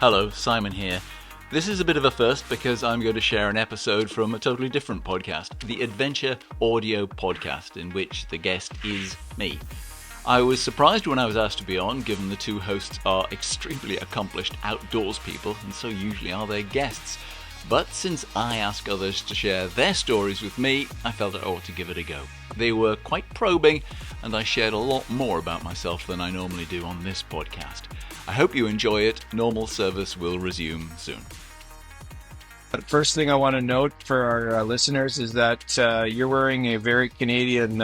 Hello, Simon here. This is a bit of a first because I'm going to share an episode from a totally different podcast, the Adventure Audio Podcast, in which the guest is me. I was surprised when I was asked to be on, given the two hosts are extremely accomplished outdoors people, and so usually are their guests. But since I ask others to share their stories with me, I felt I ought to give it a go. They were quite probing, and I shared a lot more about myself than I normally do on this podcast. I hope you enjoy it. Normal service will resume soon. The first thing I want to note for our listeners is that you're wearing a very Canadian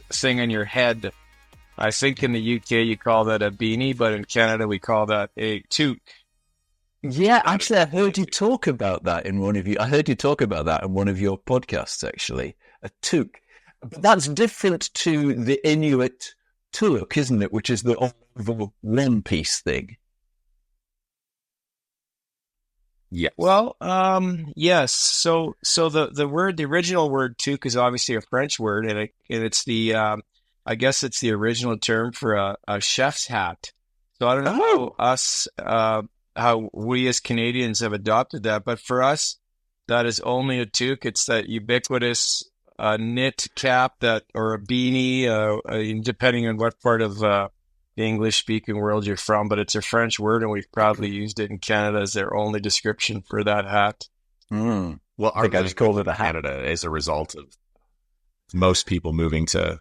thing on your head. I think in the UK you call that a beanie, but in Canada we call that a toque. Yeah, actually, I heard you talk about that in one of you. I heard you talk about that in one of your podcasts, actually. A toque. But that's different to the Inuit tuluk, isn't it? Which is the oval one-piece thing. Yeah. Well, yes. So the original word toque is obviously a French word, and it's the I guess it's the original term for a chef's hat. So I don't know how we as Canadians have adopted that, but for us, that is only a toque. It's that ubiquitous knit cap or a beanie, depending on what part of the English-speaking world you're from, but it's a French word, and we've proudly used it in Canada as their only description for that hat. Well, I think I just called it a hat. Canada as a result of most people moving to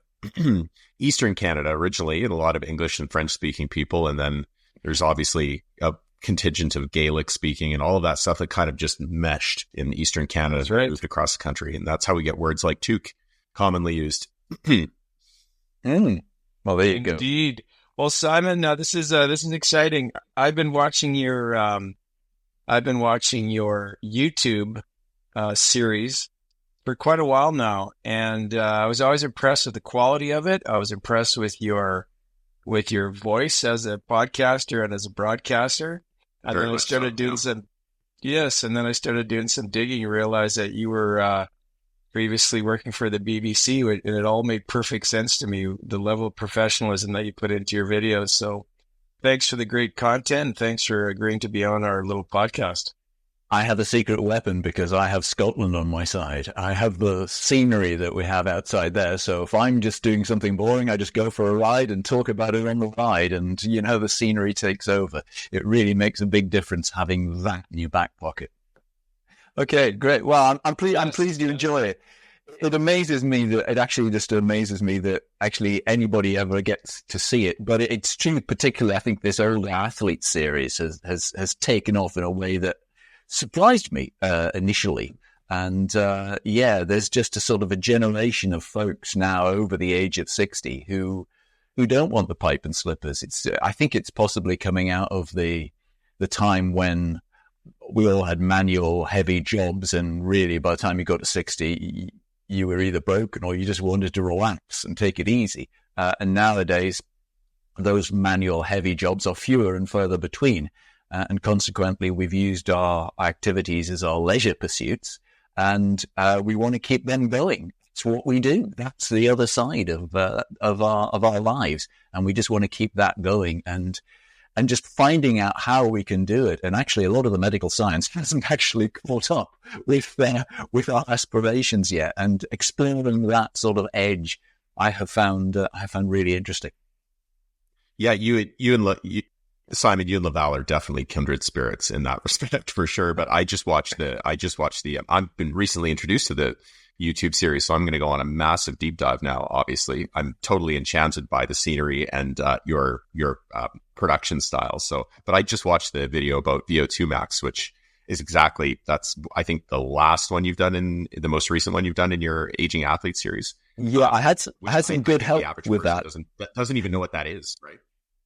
Eastern Canada originally, and a lot of English and French-speaking people, and then there's obviously a contingent of Gaelic-speaking and all of that stuff that kind of just meshed in Eastern Canada as we moved across the country, and that's how we get words like toque commonly used. Well, there you go. Indeed. Well, Simon, this is exciting. I've been watching your YouTube series for quite a while now, and I was always impressed with the quality of it. I was impressed with your voice as a podcaster and as a broadcaster. And then I started doing some digging and realized that you were previously working for the BBC, and it all made perfect sense to me, the level of professionalism that you put into your videos. So thanks for the great content, and thanks for agreeing to be on our little podcast. I have a secret weapon because I have Scotland on my side. I have the scenery that we have outside there. So if I'm just doing something boring, I just go for a ride and talk about it on the ride. And, the scenery takes over. It really makes a big difference having that in your back pocket. Okay, great. Well, I'm pleased you enjoy it. It amazes me that actually anybody ever gets to see it. But it's true, particularly, I think this older athlete series has taken off in a way that surprised me initially. And there's just a sort of a generation of folks now over the age of 60 who don't want the pipe and slippers. I think it's possibly coming out of the time when we all had manual heavy jobs, and really by the time you got to 60, you were either broken or you just wanted to relax and take it easy. And nowadays, those manual heavy jobs are fewer and further between. And consequently, we've used our activities as our leisure pursuits, and we want to keep them going. It's what we do. That's the other side of our lives, and we just want to keep that going and just finding out how we can do it. And actually, a lot of the medical science hasn't actually caught up with our aspirations yet, and exploring that sort of edge, I have found really interesting. Yeah, Simon, you and Laval are definitely kindred spirits in that respect for sure. But I've been recently introduced to the YouTube series, so I'm going to go on a massive deep dive now. Obviously, I'm totally enchanted by the scenery and your production style. But I just watched the video about VO2 Max, which is that's I think the most recent one you've done in your aging athlete series. Yeah, I had some good help with that. Doesn't even know what that is, right?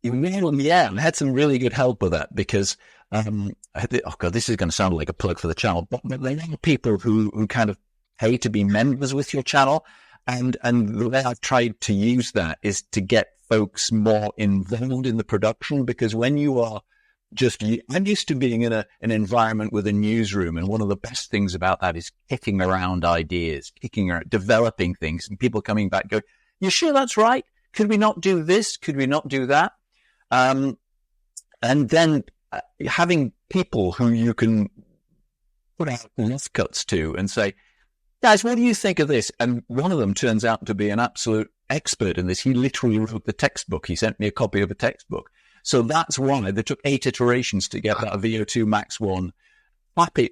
Yeah, I had some really good help with that because, this is going to sound like a plug for the channel, but there are people who kind of pay to be members with your channel, and the way I've tried to use that is to get folks more involved in the production, because when you are I'm used to being in an environment with a newsroom, and one of the best things about that is kicking around ideas, developing things, and people coming back going, "You sure that's right? Could we not do this? Could we not do that?" And then having people who you can put out rough cuts to and say, guys, what do you think of this? And one of them turns out to be an absolute expert in this. He literally wrote the textbook. He sent me a copy of a textbook. So that's why they took 8 iterations to get that VO2 Max 1 happy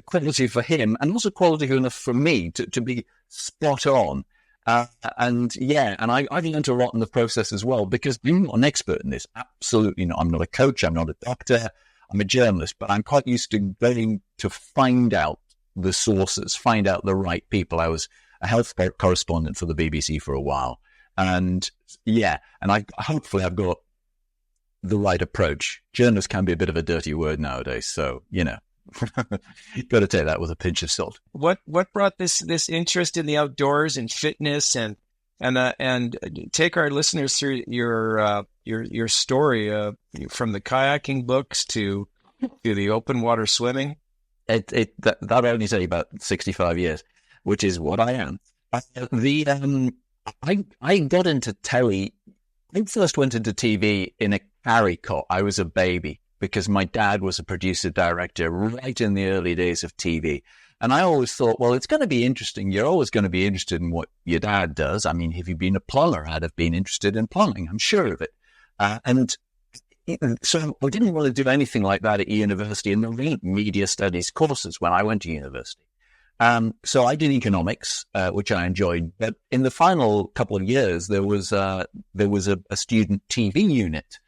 quality for him, and also quality enough for me to be spot on. I've learned a lot in the process as well, because I'm not an expert in this. Absolutely not. I'm not a coach. I'm not a doctor. I'm a journalist, but I'm quite used to going to find out the sources, find out the right people. I was a health correspondent for the BBC for a while. And hopefully I've got the right approach. Journalist can be a bit of a dirty word nowadays. So, you've got to take that with a pinch of salt. What brought this interest in the outdoors and fitness, and take our listeners through your story from the kayaking books to the open water swimming? That only take about 65 years, which is what I am. I got into telly. I first went into TV in a carry cot. I was a baby, because my dad was a producer director right in the early days of TV. And I always thought, well, it's going to be interesting. You're always going to be interested in what your dad does. I mean, if you'd been a plumber, I'd have been interested in plumbing. I'm sure of it. So I didn't want to do anything like that at university, and there weren't media studies courses when I went to university. So I did economics, which I enjoyed. But in the final couple of years, there was a student TV unit.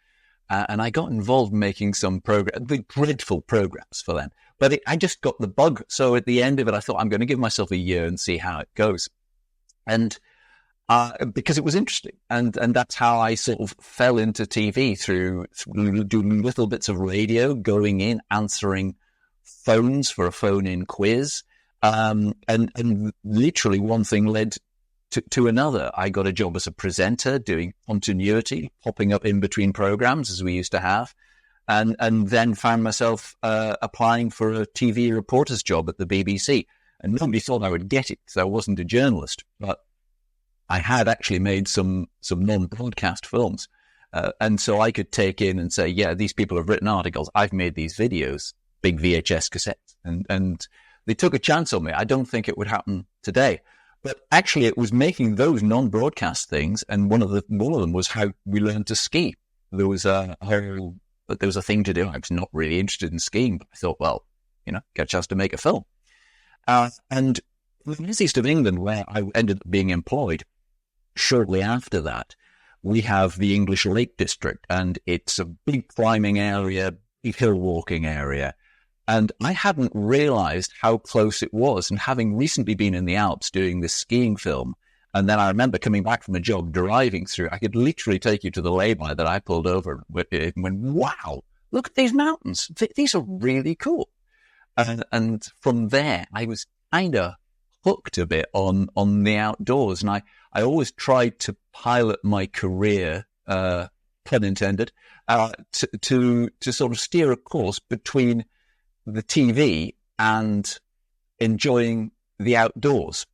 And I got involved in making some dreadful programs for them. But I just got the bug. So at the end of it, I thought, I'm going to give myself a year and see how it goes. And because it was interesting. And that's how I sort of fell into TV, through doing little bits of radio, going in, answering phones for a phone-in quiz. And literally one thing led to another. I got a job as a presenter, doing continuity, popping up in between programs, as we used to have, and then found myself applying for a TV reporter's job at the BBC. And nobody thought I would get it, because I wasn't a journalist, but I had actually made some non-broadcast films. And so I could take in and say, yeah, these people have written articles. I've made these videos, big VHS cassettes. And they took a chance on me. I don't think it would happen today. But actually, it was making those non-broadcast things, and one of them was how we learned to ski. There was a thing to do. I was not really interested in skiing, but I thought, well, get a chance to make a film. And in the east of England, where I ended up being employed, shortly after that, we have the English Lake District, and it's a big climbing area, big hill walking area. And I hadn't realized how close it was. And having recently been in the Alps doing this skiing film, and then I remember coming back from a job, driving through, I could literally take you to the lay-by that I pulled over and went, wow, look at these mountains. These are really cool. And from there, I was kind of hooked a bit on the outdoors. And I always tried to pilot my career, pun intended, to sort of steer a course between the TV and enjoying the outdoors.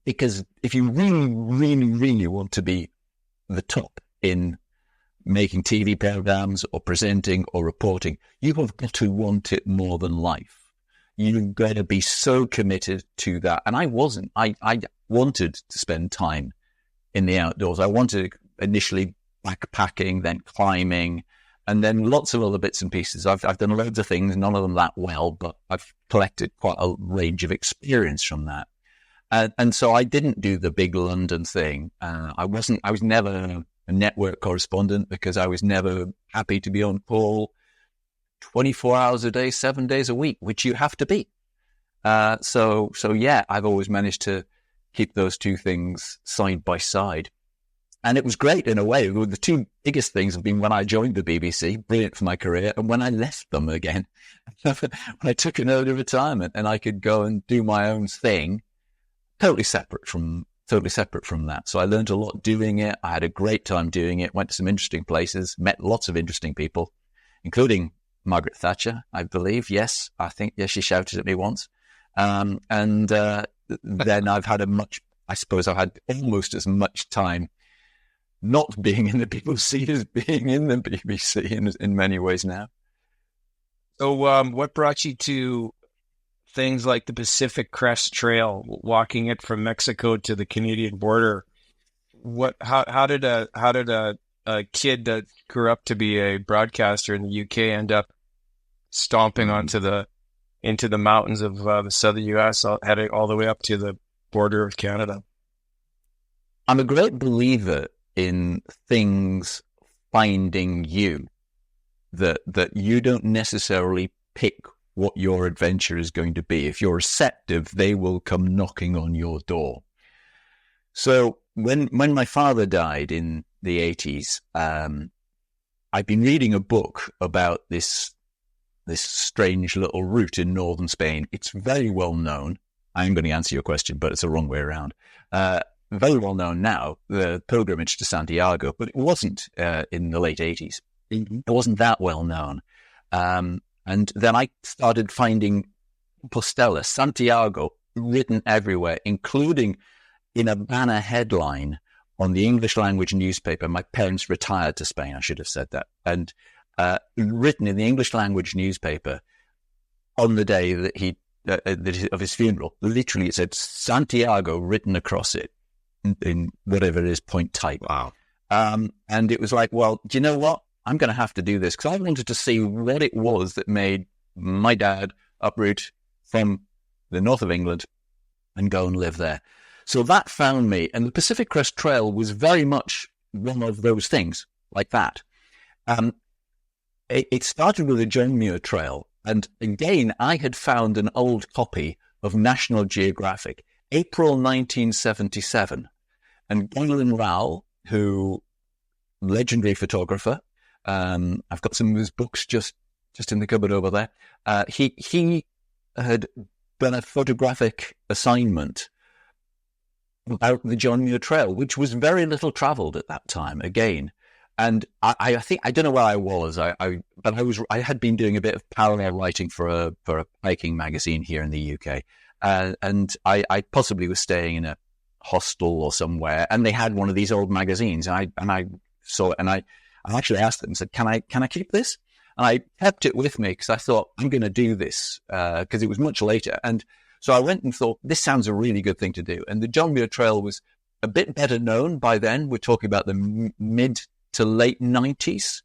Because if you really, really, really want to be the top in making TV programs or presenting or reporting, you have got to want it more than life. You've got to be so committed to that. And I wasn't. I wanted to spend time in the outdoors. I wanted initially backpacking, then climbing, and then lots of other bits and pieces. I've done loads of things, none of them that well, but I've collected quite a range of experience from that. And so I didn't do the big London thing. I was never a network correspondent, because I was never happy to be on call 24 hours a day, 7 days a week, which you have to be. So yeah, I've always managed to keep those two things side by side. And it was great in a way. The two biggest things have been when I joined the BBC, brilliant for my career, and when I left them again, when I took an early retirement and I could go and do my own thing, totally separate from that. So I learned a lot doing it. I had a great time doing it, went to some interesting places, met lots of interesting people, including Margaret Thatcher, I believe. Yes, I think, yes, she shouted at me once. Then I've had I've had almost as much time not being in the BBC as being in the BBC in many ways now. So, what brought you to things like the Pacific Crest Trail, walking it from Mexico to the Canadian border? How did a kid that grew up to be a broadcaster in the UK end up stomping into the mountains of the southern US, heading all the way up to the border of Canada? I'm a great believer in things finding you, that you don't necessarily pick what your adventure is going to be. If you're receptive, they will come knocking on your door. So when my father died in the 80s, I'd been reading a book about this strange little route in northern Spain. It's very well known. I'm going to answer your question, but it's the wrong way around. Very well known now, the pilgrimage to Santiago, but it wasn't in the late 80s. It wasn't that well known. And then I started finding Postela, Santiago, written everywhere, including in a banner headline on the English language newspaper. My parents retired to Spain, I should have said that. And written in the English language newspaper on the day that of his funeral. Literally, it said Santiago written across it in whatever it is, point type. Wow. And it was like, well, do you know what? I'm going to have to do this, because I wanted to see what it was that made my dad uproot from the north of England and go and live there. So that found me. And the Pacific Crest Trail was very much one of those things like that. It started with the John Muir Trail. And again, I had found an old copy of National Geographic, April 1977. And Gwendolyn Rowell, who, legendary photographer, I've got some of his books just in the cupboard over there. He had done a photographic assignment about the John Muir Trail, which was very little travelled at that time again. And I think, I don't know where I was, I had been doing a bit of parallel writing for a hiking magazine here in the UK. And I possibly was staying in a hostel or somewhere, and they had one of these old magazines, and I saw it, and I actually asked them and said, can I keep this? And I kept it with me because I thought, I'm going to do this, because it was much later. And so I went and thought, this sounds a really good thing to do. And the John Muir Trail was a bit better known by then. We're talking about the mid to late 90s.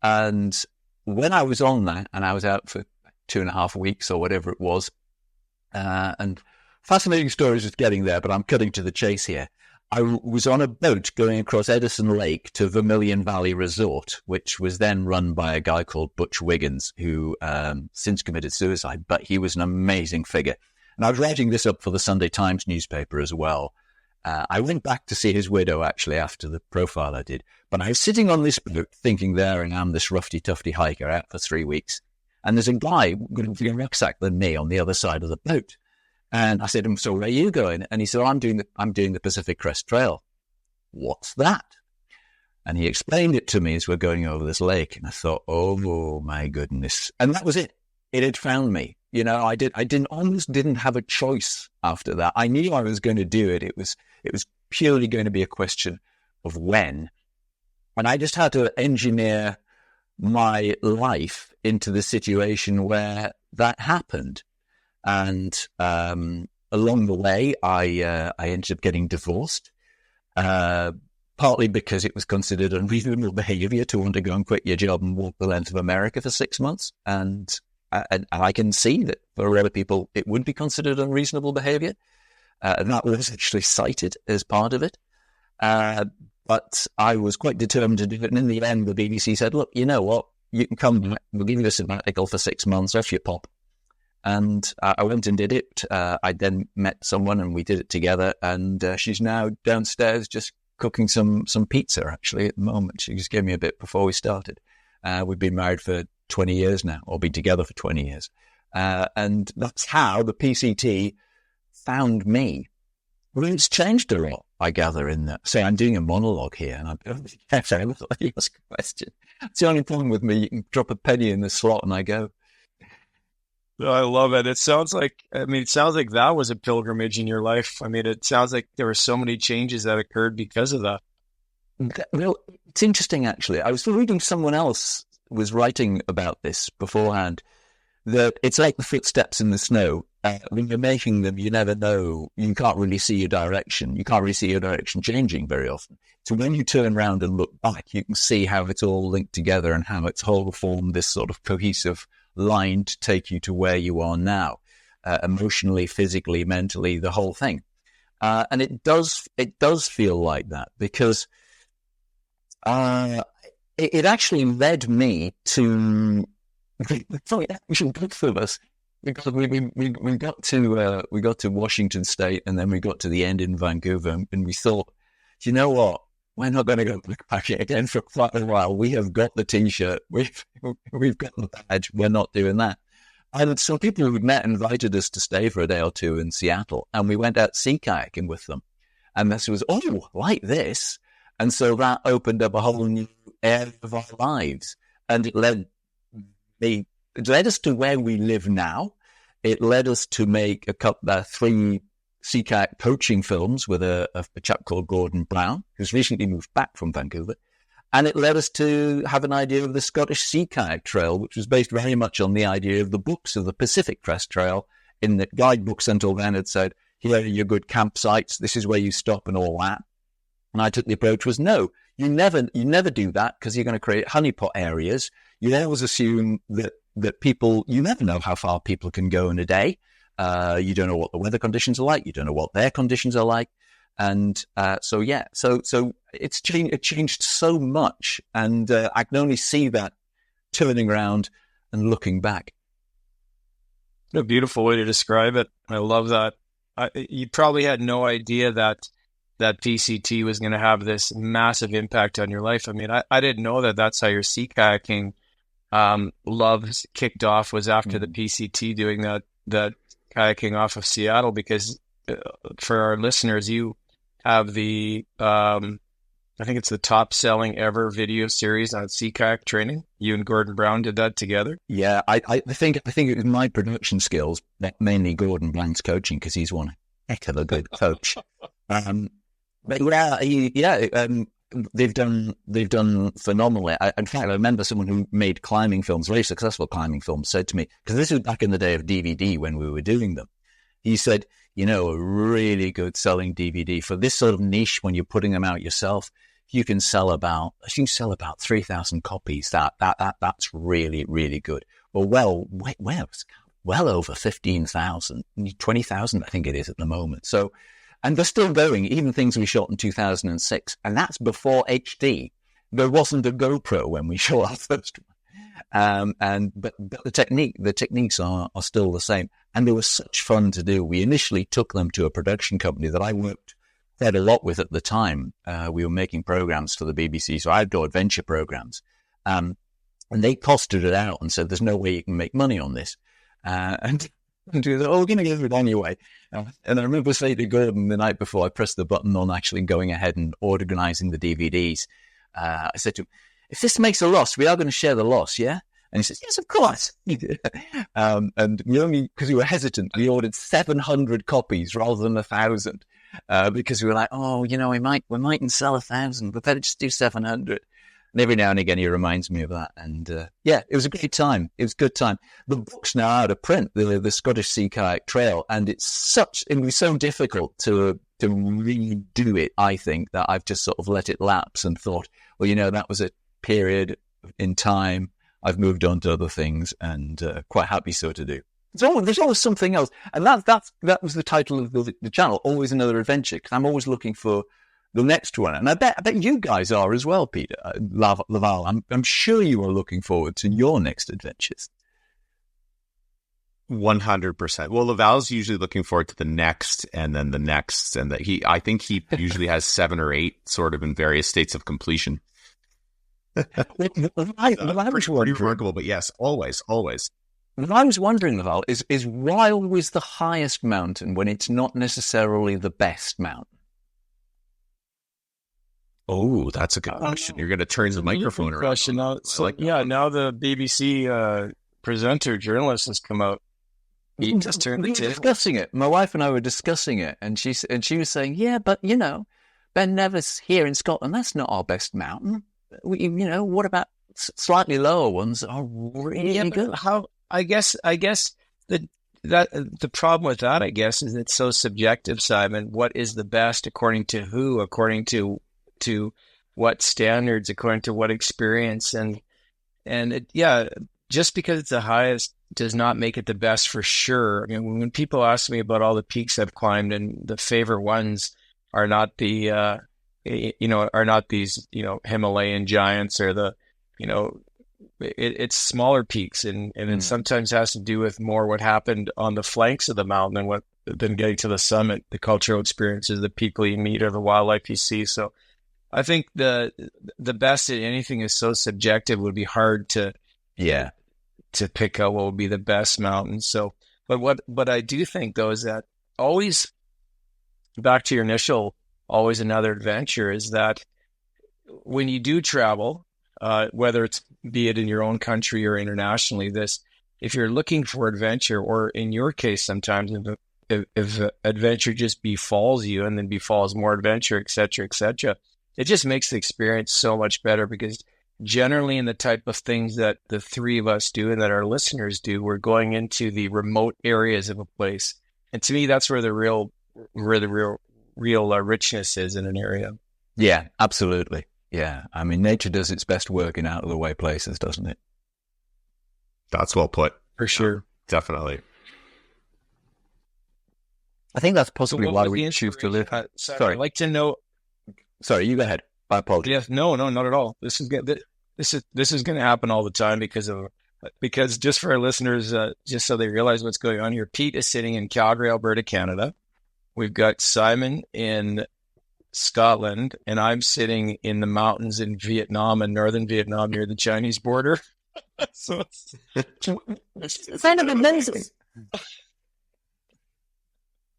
And when I was on that, and I was out for 2.5 weeks or whatever it was, and fascinating stories just getting there, but I'm cutting to the chase here. I was on a boat going across Edison Lake to Vermilion Valley Resort, which was then run by a guy called Butch Wiggins, who since committed suicide, but he was an amazing figure. And I was writing this up for the Sunday Times newspaper as well. I went back to see his widow, actually, after the profile I did. But I was sitting on this boat thinking, there I am, this roughy-tufty hiker out for 3 weeks. And there's a guy with a bigger rucksack than me on the other side of the boat. And I said to him, so where are you going? And he said, I'm doing the Pacific Crest Trail. What's that? And he explained it to me as we're going over this lake. And I thought, oh my goodness. And that was it. It had found me. You know, I almost didn't have a choice after that. I knew I was going to do it. It was purely going to be a question of when. And I just had to engineer my life into the situation where that happened. And along the way, I ended up getting divorced, partly because it was considered unreasonable behavior to want to go and quit your job and walk the length of America for 6 months. And I can see that for other people, it would be considered unreasonable behavior. And that was actually cited as part of it. But I was quite determined to do it. And in the end, the BBC said, look, you know what? You can come back. We'll give you a sabbatical for 6 months off your pop. And I went and did it. I then met someone and we did it together. And she's now downstairs just cooking some pizza, actually, at the moment. She just gave me a bit before we started. We've been married for 20 years now, or been together for 20 years. And that's how the PCT found me. Well, it's changed a lot, I gather, in that. Say, I'm doing a monologue here, and I'm sorry, let you ask a question. It's the only problem with me. You can drop a penny in the slot and I go. I love it. It sounds like that was a pilgrimage in your life. I mean, it sounds like there were so many changes that occurred because of that. Well, it's interesting, actually. I was reading someone else was writing about this beforehand, that it's like the footsteps in the snow. When you're making them, you never know. You can't really see your direction. You can't really see your direction changing very often. So when you turn around and look back, you can see how it's all linked together and how it's all formed this sort of cohesive line to take you to where you are now, emotionally, physically, mentally, the whole thing. And it does feel like that, because it actually led me to actually good for us, because we got to Washington State, and then we got to the end in Vancouver, and we thought, you know what? We're not going to go backpacking again for quite a while. We have got the T-shirt. We've got the badge. We're not doing that. And some people who we'd met invited us to stay for a day or two in Seattle, and we went out sea kayaking with them. And this was, like this. And so that opened up a whole new area of our lives. And it led us to where we live now. It led us to make 3 sea kayak coaching films with a chap called Gordon Brown, who's recently moved back from Vancouver. And it led us to have an idea of the Scottish Sea Kayak Trail, which was based very much on the idea of the books of the Pacific Crest Trail. In the guidebooks until then had said, here are your good campsites, this is where you stop and all that. And I took the approach was, no, you never do that, because you're going to create honeypot areas. You always assume that people, you never know how far people can go in a day. You don't know what the weather conditions are like. You don't know what their conditions are like. And so it changed so much, and I can only see that turning around and looking back. A beautiful way to describe it. I love that. You probably had no idea that PCT was going to have this massive impact on your life. I mean, I didn't know that that's how your sea kayaking love kicked off, was after the PCT, doing that kayaking off of Seattle, because for our listeners, you have the I think it's the top selling ever video series on sea kayak training. You and Gordon Brown did that together. Yeah, I think it was my production skills, mainly Gordon Brown's coaching, because he's one heck of a good coach. But they've done phenomenally. In fact, I remember someone who made climbing films, very successful climbing films, said to me, because this was back in the day of DVD when we were doing them, he said, a really good selling DVD for this sort of niche, when you're putting them out yourself, you can sell about 3,000 copies. That's really, really good. Well, over 15,000, 20,000, I think it is at the moment. So, and they're still going, even things we shot in 2006, and that's before HD. There wasn't a GoPro when we shot our first one. But the techniques are still the same, and they were such fun to do. We initially took them to a production company that I worked quite a lot with at the time. We were making programs for the BBC, so outdoor adventure programs, and they costed it out and said, "There's no way you can make money on this." And we thought, we're going to give it anyway. And I remember saying to Gordon the night before I pressed the button on actually going ahead and organizing the DVDs, I said to him, "If this makes a loss, we are going to share the loss, yeah?" And he says, "Yes, of course." And we only, because we were hesitant, we ordered 700 copies rather than 1,000, because we were like, we mightn't sell 1,000, but better just do 700. And every now and again, he reminds me of that. And it was a great time. It was a good time. The book's now out of print, the Scottish Sea Kayak Trail, and it was so difficult to redo it, I think, that I've just sort of let it lapse and thought, that was a period in time. I've moved on to other things, and quite happy so to do. There's always something else. And that was the title of the channel, Always Another Adventure, because I'm always looking for the next one. And I bet you guys are as well, Peter. Laval, I'm sure you are looking forward to your next adventures. 100%. Well, Laval's usually looking forward to the next, and then the next, and I think he usually has 7 or 8 sort of in various states of completion. Pretty remarkable, but yes, always. What I was wondering, Laval, is why always the highest mountain when it's not necessarily the best mountain? Oh, that's a good question. You're going to turn the microphone around. Question. Now the BBC presenter, journalist has come out. He just turned the table. Discussing it. My wife and I were discussing it, and she was saying, "Yeah, but Ben Nevis here in Scotland, that's not our best mountain. What about slightly lower ones are really good. The problem with that, I guess, is it's so subjective, Simon. What is the best according to who? According to what standards? According to what experience? Just because it's the highest does not make it the best for sure. I mean, when people ask me about all the peaks I've climbed, and the favorite ones are not the are not these Himalayan giants, or the it's smaller peaks, and it sometimes has to do with more what happened on the flanks of the mountain than getting to the summit, the cultural experiences, the people you meet, or the wildlife you see. So I think the best at anything is so subjective. It would be hard to pick out what would be the best mountain. So, but what I do think though is that always back to your initial, always another adventure, is that when you do travel, whether it's be it in your own country or internationally, if you're looking for adventure, or in your case, sometimes if adventure just befalls you and then befalls more adventure, et cetera, it just makes the experience so much better, because generally in the type of things that the three of us do and that our listeners do, we're going into the remote areas of a place. And to me, that's where the real richness is in an area. Yeah, absolutely. Yeah. I mean, nature does its best work in out of the way places, doesn't it? That's well put. For sure. Definitely. I think that's possibly why we choose to live. Sorry, I'd like to know. Sorry, you go ahead. I apologize. Yes, no, not at all. This is going to happen all the time because just for our listeners, just so they realize what's going on here, Pete is sitting in Calgary, Alberta, Canada. We've got Simon in Scotland, and I'm sitting in the mountains in Vietnam, in northern Vietnam, near the Chinese border. So it's kind of amazing.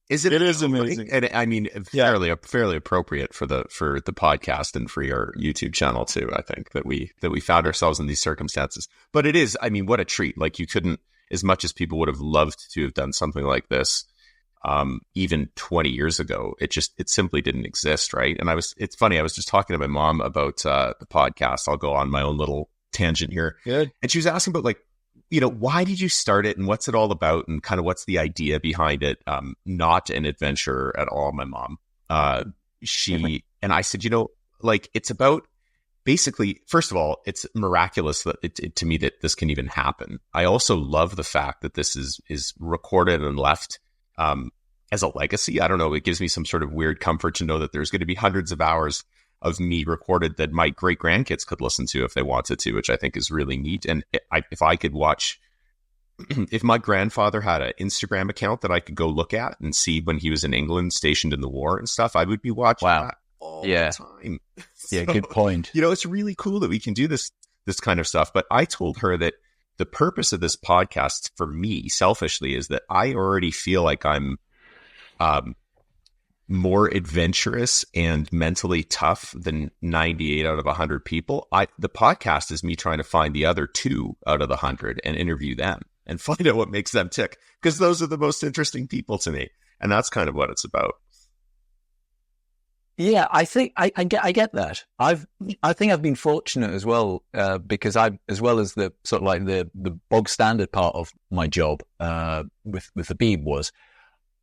It is amazing, and I mean, fairly appropriate for the podcast and for your YouTube channel too. I think that we found ourselves in these circumstances, but it is. I mean, what a treat! Like, you couldn't, as much as people would have loved to have done something like this, even 20 years ago, it simply didn't exist, right? And it's funny. I was just talking to my mom about the podcast. I'll go on my own little tangent here. Good. And she was asking about, like, why did you start it and what's it all about and kind of what's the idea behind it? Not an adventure at all, my mom. And I said, like, it's about basically, first of all, it's miraculous that to me that this can even happen. I also love the fact that this is recorded and left as a legacy. I don't know. It gives me some sort of weird comfort to know that there's going to be hundreds of hours of me recorded that my great grandkids could listen to if they wanted to, which I think is really neat. And if I could watch, if my grandfather had an Instagram account that I could go look at and see when he was in England, stationed in the war and stuff, I would be watching that all the time. Yeah, good point. It's really cool that we can do this kind of stuff. But I told her that the purpose of this podcast for me, selfishly, is that I already feel like I'm more adventurous and mentally tough than 98 out of 100 people. The podcast is me trying to find the other 2 out of the 100 and interview them and find out what makes them tick, because those are the most interesting people to me. And that's kind of what it's about. Yeah, I think I get that. I think I've been fortunate as well, because as well as the sort of like the bog standard part of my job with the Beeb was,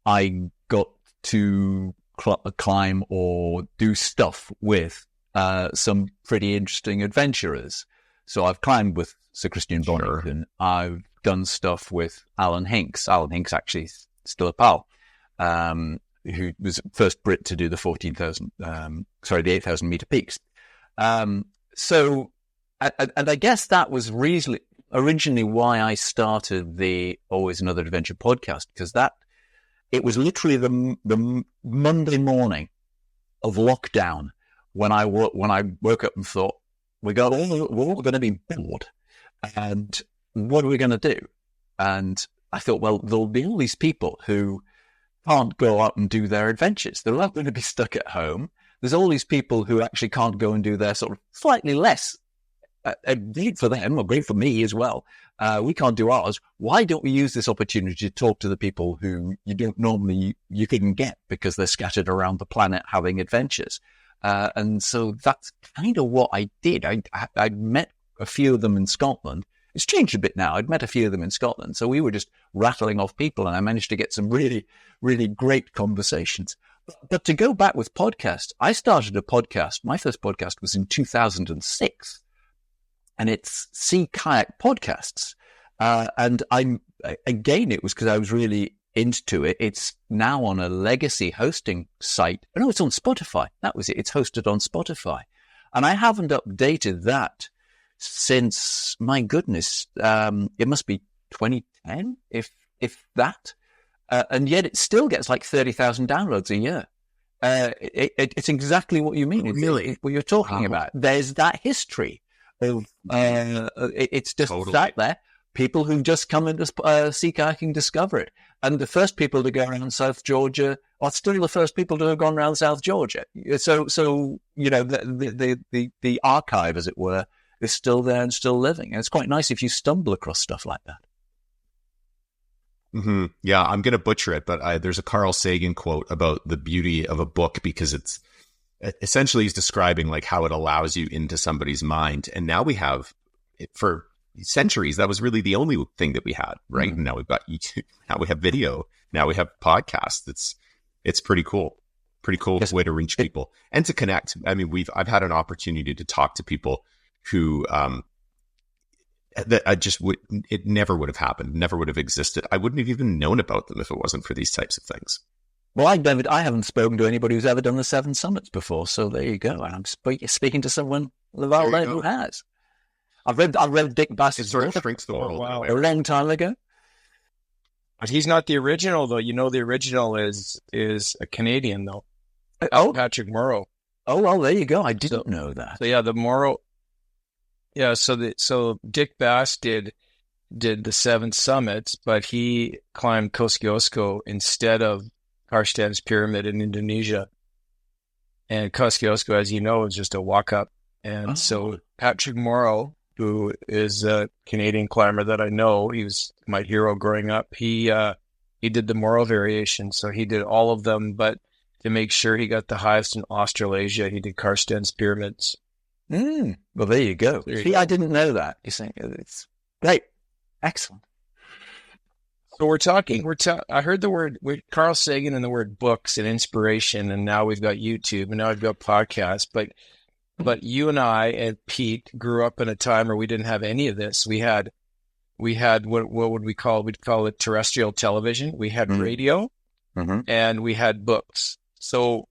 I got to climb or do stuff with some pretty interesting adventurers. So I've climbed with Sir Christian Bonington. I've done stuff with Alan Hinks. Alan Hinks actually still a pal, who was the first Brit to do the 8,000 meter peaks. So I guess that was originally why I started the Always Another Adventure podcast, because it was literally the Monday morning of lockdown when I woke up and thought, we're all going to be bored, and what are we going to do? And I thought, well, there'll be all these people who can't go out and do their adventures. They're not going to be stuck at home. There's all these people who actually can't go and do their sort of slightly less great for them, or great for me as well. We can't do ours. Why don't we use this opportunity to talk to the people who you couldn't get because they're scattered around the planet having adventures? And so that's kind of what I did. I met a few of them in Scotland. It's changed a bit now. I'd met a few of them in Scotland. So we were just rattling off people, and I managed to get some really, really great conversations. But to go back with podcasts, I started a podcast. My first podcast was in 2006, and it's Sea Kayak Podcasts. And it was because I was really into it. It's now on a legacy hosting site. No, it's on Spotify. That was it. It's hosted on Spotify. And I haven't updated that since, my goodness, it must be 2010, if that. And yet it still gets like 30,000 downloads a year. It's exactly what you mean. It's what you're talking about. There's that history of, it's just sat there. People who've just come into sea kayaking discover it. And the first people to go around South Georgia are still the first people to have gone around South Georgia. So the archive, as it were, is still there and still living. And it's quite nice if you stumble across stuff like that. Mm-hmm. Yeah, I'm going to butcher it, but there's a Carl Sagan quote about the beauty of a book, because it's essentially he's describing like how it allows you into somebody's mind. And now we have it for centuries. That was really the only thing that we had, right? Mm-hmm. And now we've got YouTube. Now we have video. Now we have podcasts. It's pretty cool. Pretty cool way to reach people and to connect. I mean, I've had an opportunity to talk to people who that it never would have happened, never would have existed. I wouldn't have even known about them if it wasn't for these types of things. Well, I haven't spoken to anybody who's ever done the 7 summits before, so there you go. And I'm speaking to someone Laval who has. I've read Dick Bass's book. It sort of shrinks the world. Wow. A long time ago. But he's not the original, though. You know, the original is a Canadian, though. Patrick Morrow. Oh, well, there you go. I didn't know that. So yeah, the Morrow. Yeah, so Dick Bass did the 7 summits, but he climbed Kosciuszko instead of Karstan's pyramid in Indonesia. And Kosciuszko, as you know, is just a walk up. And so Patrick Morrow, who is a Canadian climber that I know, he was my hero growing up. He did the Morrow variation, so he did all of them, but to make sure he got the highest in Australasia, he did Karstan's pyramids. Well, there you go. I didn't know that. You're saying it's great, excellent. So I heard the word Carl Sagan and the word books and inspiration, and now we've got YouTube, and now I've got podcasts, But you and I and Pete grew up in a time where we didn't have any of this. We had what would we call? We'd call it terrestrial television. We had radio, and we had books. So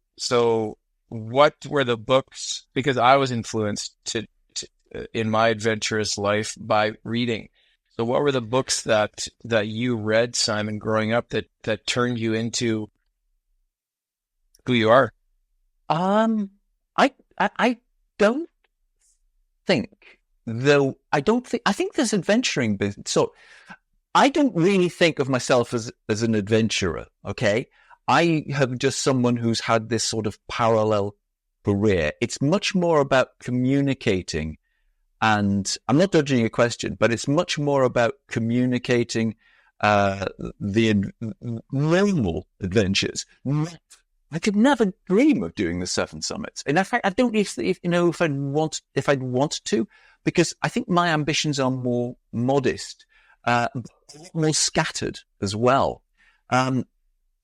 what were the books? Because I was influenced in my adventurous life by reading. So what were the books that you read, Simon, growing up that turned you into who you are? I don't think, though. I think there's adventuring business. So I don't really think of myself as an adventurer. Okay. I have just someone who's had this sort of parallel career. It's much more about communicating, and I'm not dodging your question, but it's much more about communicating the normal adventures. I could never dream of doing the 7 summits. And in fact, I don't know if I'd want to, because I think my ambitions are more modest, more scattered as well.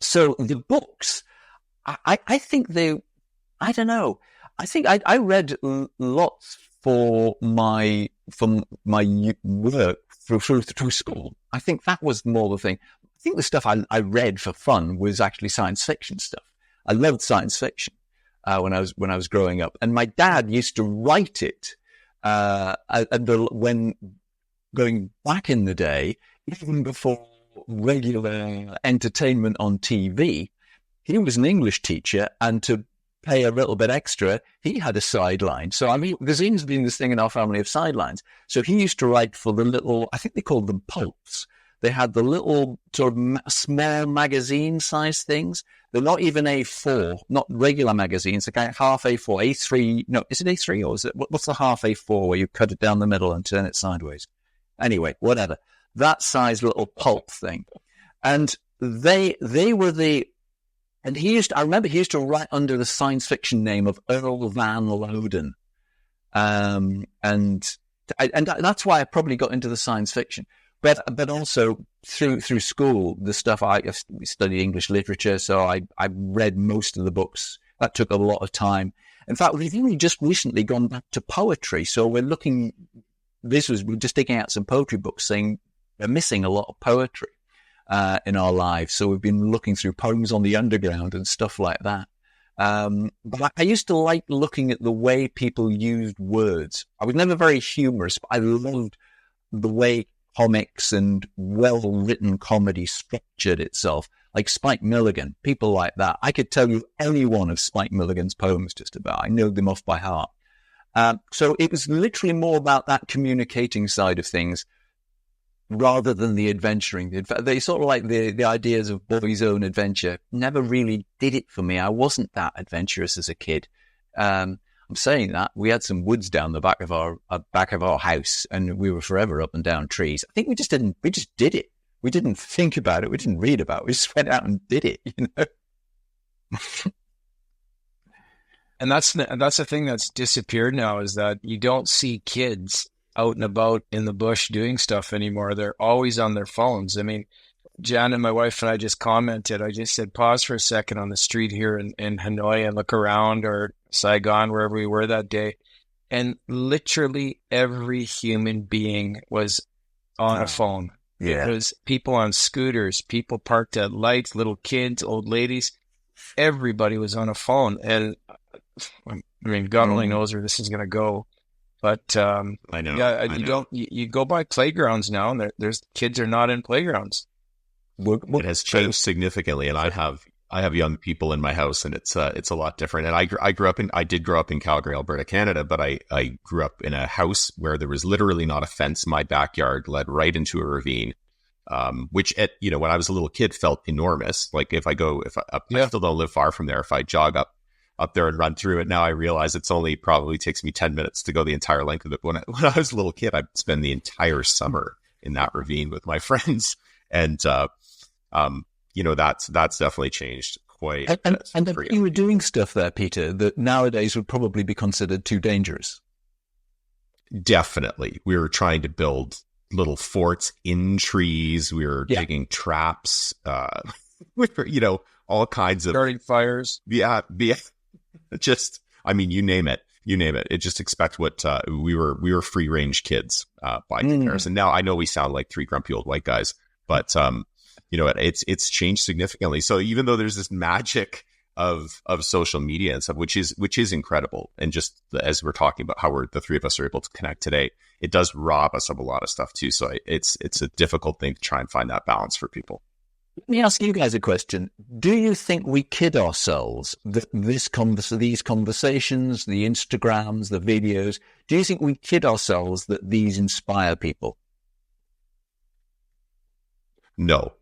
So the books, I think I don't know. I think I read lots from my work through school. I think that was more the thing. I think the stuff I read for fun was actually science fiction stuff. I loved science fiction when I was growing up, and my dad used to write it. When going back in the day, even before regular entertainment on TV, he was an English teacher, and to pay a little bit extra, he had a sideline. So I mean, there seems to be this thing in our family of sidelines. So he used to write for the little, I think they called them pulps. They had the little sort of small magazine size things. They're not even A4, not regular magazines. They're kind of half A4, A3. No, is it A3 or is it, what's the half A4 where you cut it down the middle and turn it sideways? Anyway, whatever. That size little pulp thing. And they were and I remember he used to write under the science fiction name of Earl Van Loden. And that's why I probably got into the science fiction. But also through school, the stuff I studied English literature, so I read most of the books. That took a lot of time. In fact, we've only just recently gone back to poetry. So we're just digging out some poetry books, saying we're missing a lot of poetry in our lives. So we've been looking through poems on the underground and stuff like that. But I used to like looking at the way people used words. I was never very humorous, but I loved the way comics and well-written comedy structured itself, like Spike Milligan, people like that. I could tell you any one of Spike Milligan's poems just about. I know them off by heart. So it was literally more about that communicating side of things rather than the adventuring. They sort of like the ideas of boy's own adventure never really did it for me. I wasn't that adventurous as a kid. I'm saying that we had some woods down the back of our house, and we were forever up and down trees. I think we just did it. We didn't think about it. We didn't read about it. We just went out and did it, you know? And that's the thing that's disappeared now, is that you don't see kids out and about in the bush doing stuff anymore. They're always on their phones. I mean, Jan, my wife, and I just commented. I just said, pause for a second on the street here in Hanoi and look around, or Saigon, wherever we were that day. And literally every human being was on a phone. Yeah. There was people on scooters, people parked at lights, little kids, old ladies. Everybody was on a phone. And I mean, God only knows where this is going to go. But I know. Yeah, I know. you go by playgrounds now, and there's kids are not in playgrounds. It has changed significantly, and I have young people in my house, and it's a lot different. And I did grow up in Calgary, Alberta, Canada, but I grew up in a house where there was literally not a fence. My backyard led right into a ravine, which when I was a little kid felt enormous. Like I still don't live far from there. If I jog up there and run through it now, I realize it's only probably takes me 10 minutes to go the entire length of it. When I was a little kid, I'd spend the entire summer in that ravine with my friends, and that's definitely changed quite. And you were doing stuff there, Peter, that nowadays would probably be considered too dangerous. Definitely. We were trying to build little forts in trees. We were digging traps, we were, all kinds of starting fires. Yeah. Just, I mean, you name it. It just expect what, we were free range kids, by comparison. Now I know we sound like three grumpy old white guys, but, it's changed significantly. So even though there's this magic of social media and stuff, which is incredible, and just as we're talking about how the three of us are able to connect today, it does rob us of a lot of stuff too. So it's a difficult thing to try and find that balance for people. Let me ask you guys a question. Do you think we kid ourselves that these conversations, the Instagrams, the videos, do you think we kid ourselves that these inspire people? No.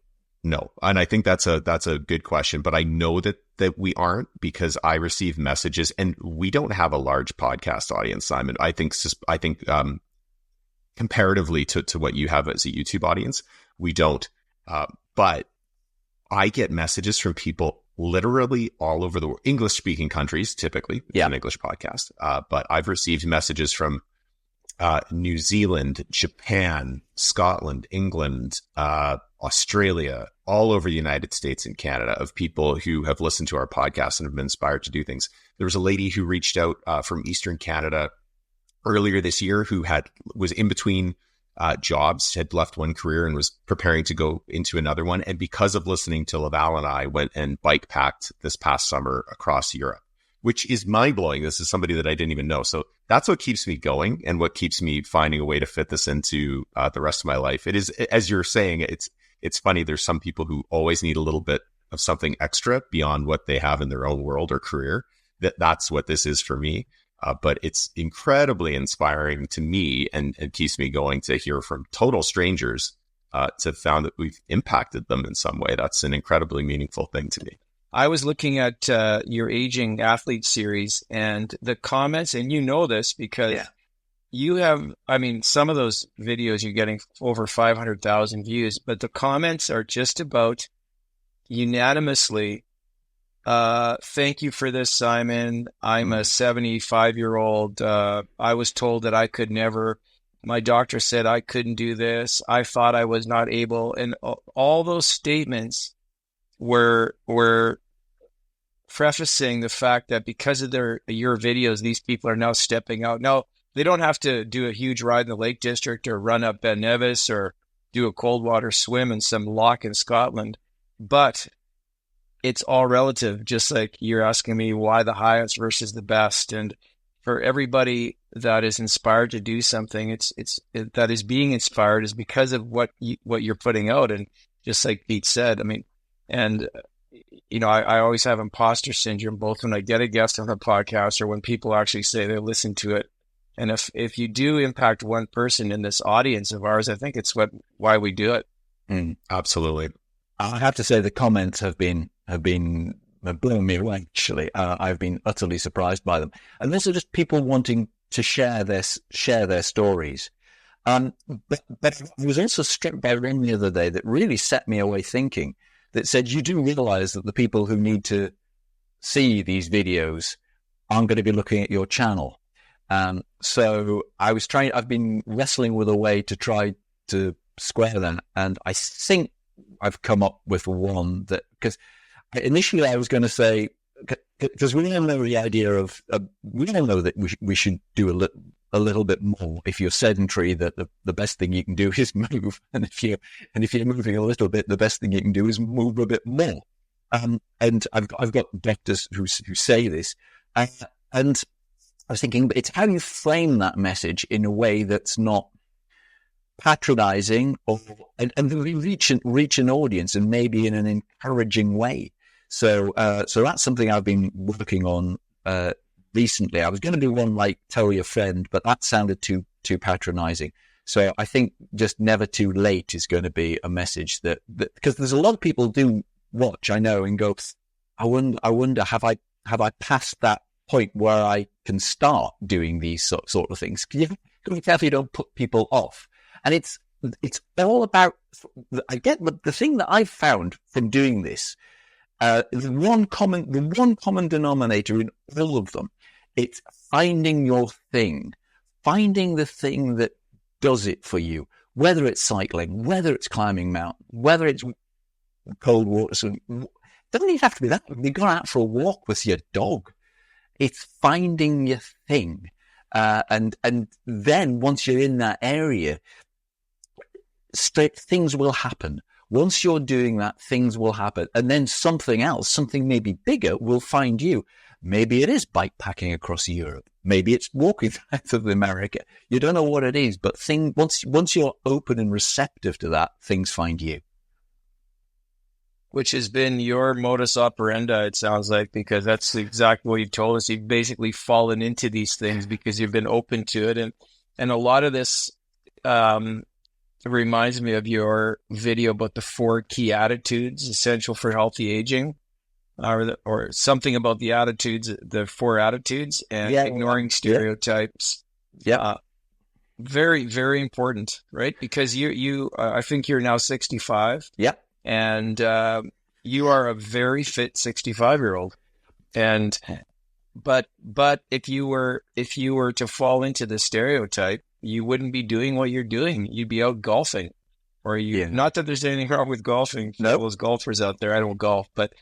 And I think that's a good question, but I know that we aren't, because I receive messages, and we don't have a large podcast audience, Simon. I think comparatively to what you have as a YouTube audience, we don't. But I get messages from people literally all over the world, English speaking countries, typically. It's an English podcast. But I've received messages from New Zealand, Japan, Scotland, England, Australia, all over the United States and Canada, of people who have listened to our podcast and have been inspired to do things. There was a lady who reached out from Eastern Canada earlier this year who was in between jobs, had left one career and was preparing to go into another one. And because of listening to Laval and I, went and bike packed this past summer across Europe, which is mind blowing. This is somebody that I didn't even know. So that's what keeps me going, and what keeps me finding a way to fit this into the rest of my life. It is, as you're saying, it's funny. There's some people who always need a little bit of something extra beyond what they have in their own world or career. That's what this is for me. But it's incredibly inspiring to me, and keeps me going to hear from total strangers to found that we've impacted them in some way. That's an incredibly meaningful thing to me. I was looking at your Aging Athlete series, and the comments, and you know this because you have, I mean, some of those videos you're getting over 500,000 views, but the comments are just about unanimously, thank you for this, Simon. I'm a 75-year-old. I was told that I could never my doctor said I couldn't do this. I thought I was not able. And all those statements were prefacing the fact that because of your videos, these people are now stepping out. Now, they don't have to do a huge ride in the Lake District or run up Ben Nevis or do a cold water swim in some loch in Scotland, but it's all relative. Just like you're asking me why the highest versus the best. And for everybody that is inspired to do something, that is being inspired is because of what you're putting out. And just like Pete said, I mean, and I always have imposter syndrome, both when I get a guest on the podcast or when people actually say they listen to it. And if you do impact one person in this audience of ours, I think it's why we do it. Absolutely. I have to say the comments have blown me away. Actually, I've been utterly surprised by them, and these are just people wanting to share their stories. But I was also struck by one the other day that really set me away thinking. That said, you do realize that the people who need to see these videos aren't going to be looking at your channel. So I've been wrestling with a way to try to square that. And I think I've come up with one that, because initially I was going to say, because we all know the idea of, we all know that we should do a little bit more. If you're sedentary, that the best thing you can do is move. And if you're moving a little bit, the best thing you can do is move a bit more. And I've got doctors who say this, and I was thinking, it's how you frame that message in a way that's not patronizing and reach an audience, and maybe in an encouraging way. So that's something I've been working on recently. I was going to do one like tell your friend, but that sounded too patronizing. So I think just never too late is going to be a message that because there's a lot of people do watch, I know, and go, I wonder, have I passed that point where I can start doing these sort of things? You be careful you don't put people off. And it's all about, I get, but the thing that I've found from doing this, the one common denominator in all of them, it's finding your thing, finding the thing that does it for you, whether it's cycling, whether it's climbing mountain, whether it's cold water swimming. Doesn't even have to be that. You go out for a walk with your dog. It's finding your thing. And then once you're in that area, things will happen. Once you're doing that, things will happen. And then something else, something maybe bigger, will find you. Maybe it is bikepacking across Europe. Maybe it's walking out of America. You don't know what it is, but once you're open and receptive to that, things find you. Which has been your modus operandi, it sounds like, because that's exactly what you told us. You've basically fallen into these things because you've been open to it. And a lot of this reminds me of your video about the 4 key attitudes essential for healthy aging, or something about the attitudes, the 4 attitudes, and ignoring stereotypes. Very, very important, right? Because you I think you're now 65. Yeah. And you are a very fit 65-year-old. And but if you were to fall into the stereotype, you wouldn't be doing what you're doing. You'd be out golfing, or not that there's anything wrong with golfing. Nope. Those golfers out there, I don't golf, but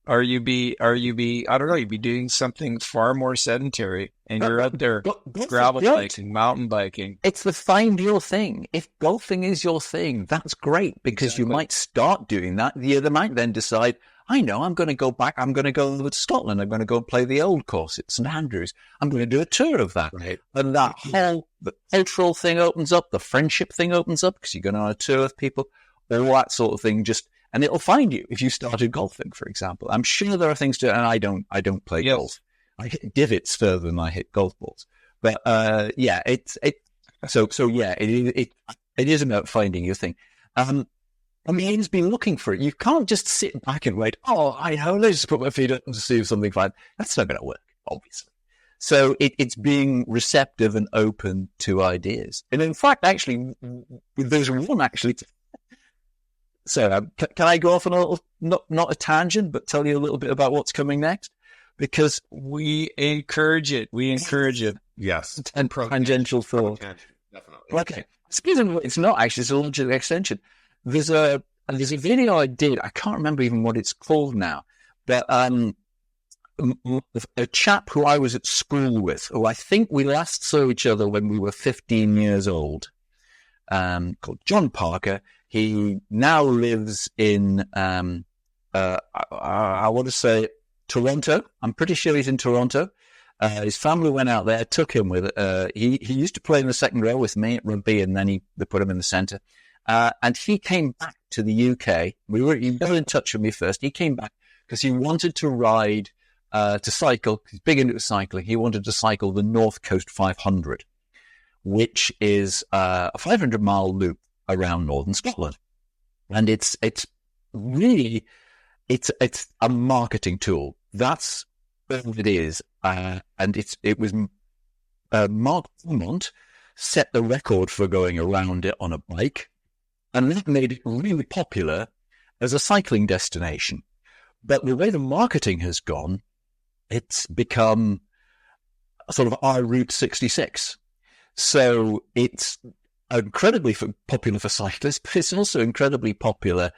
you'd be I don't know, you'd be doing something far more sedentary, and you're out there gravel biking, mountain biking. It's the find your thing. If golfing is your thing, that's great, because you might start doing that. The other might then decide, I know, I'm going to go back. I'm going to go over to Scotland. I'm going to go and play the old course at St Andrews. I'm going to do a tour of that. Right. And that whole, the cultural thing opens up, the friendship thing opens up, because you're going on a tour with people, all that sort of thing. And it'll find you if you started golfing, for example. I'm sure there are things to, and I don't play golf. I hit divots further than I hit golf balls. But, it is about finding your thing. Ian's been looking for it. You can't just sit back and wait. Oh, I know, let's just put my feet up and see if something fine. That's not going to work, obviously. So it's being receptive and open to ideas. And in fact, actually, there's one actually. So can I go off on a little, not a tangent, but tell you a little bit about what's coming next? Because we encourage it. We encourage it. Yes. And tangential thought. Definitely. Okay. It's not actually, it's a logical extension. There's a video I did. I can't remember even what it's called now, but a chap who I was at school with, who I think we last saw each other when we were 15 years old, called John Parker. He now lives in, I want to say Toronto. I'm pretty sure he's in Toronto. His family went out there, took him with it. He used to play in the second row with me at rugby, and then they put him in the centre. And he came back to the UK. He got in touch with me first. He came back because he wanted to ride, to cycle. He's big into cycling. He wanted to cycle the North Coast 500, which is a 500-mile loop around northern Scotland. And it's really a marketing tool. That's all it is. And it was Mark Beaumont set the record for going around it on a bike, and that made it really popular as a cycling destination. But the way the marketing has gone, it's become sort of our Route 66. So it's incredibly popular for cyclists, but it's also incredibly popular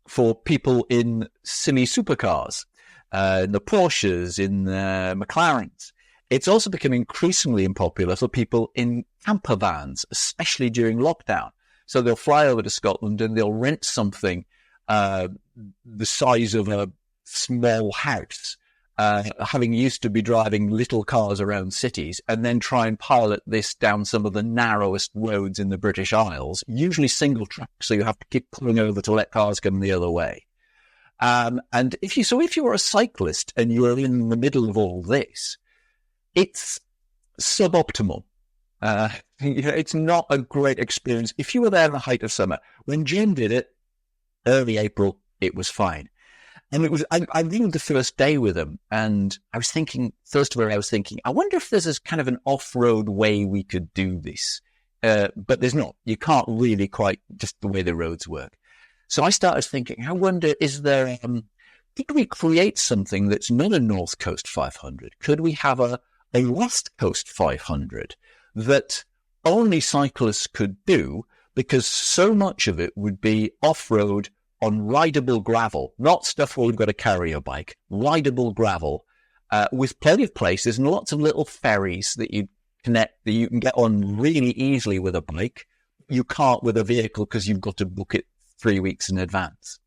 for people in silly supercars, in the Porsches, in the McLarens. It's also become increasingly unpopular for people in camper vans, especially during lockdown. So they'll fly over to Scotland and they'll rent something the size of a small house, having used to be driving little cars around cities, and then try and pilot this down some of the narrowest roads in the British Isles, usually single track, so you have to keep pulling over to let cars come the other way. And if you're a cyclist and you're in the middle of all this, it's suboptimal. It's not a great experience. If you were there in the height of summer, when Jim did it, early April, it was fine. And I rode the first day with him, and I was thinking, I wonder if there's kind of an off-road way we could do this. But there's not. You can't really quite, just the way the roads work. So I started thinking, I wonder, could we create something that's not a North Coast 500? Could we have a West Coast 500 that only cyclists could do, because so much of it would be off-road on rideable gravel, not stuff where you've got to carry a bike, rideable gravel, with plenty of places and lots of little ferries that you can get on really easily with a bike. You can't with a vehicle because you've got to book it 3 weeks in advance.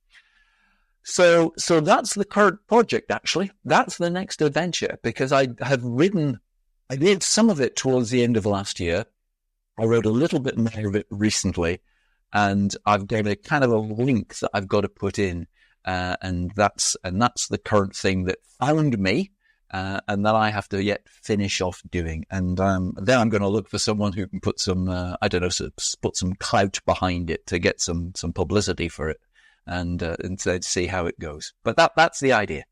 So that's the current project, actually. That's the next adventure, because I did some of it towards the end of last year. I wrote a little bit more of it recently, and I've got a kind of a link that I've got to put in, and that's the current thing that found me, and that I have to yet finish off doing. And then I'm going to look for someone who can put some, put some clout behind it to get some publicity for it, and see how it goes. But that's the idea.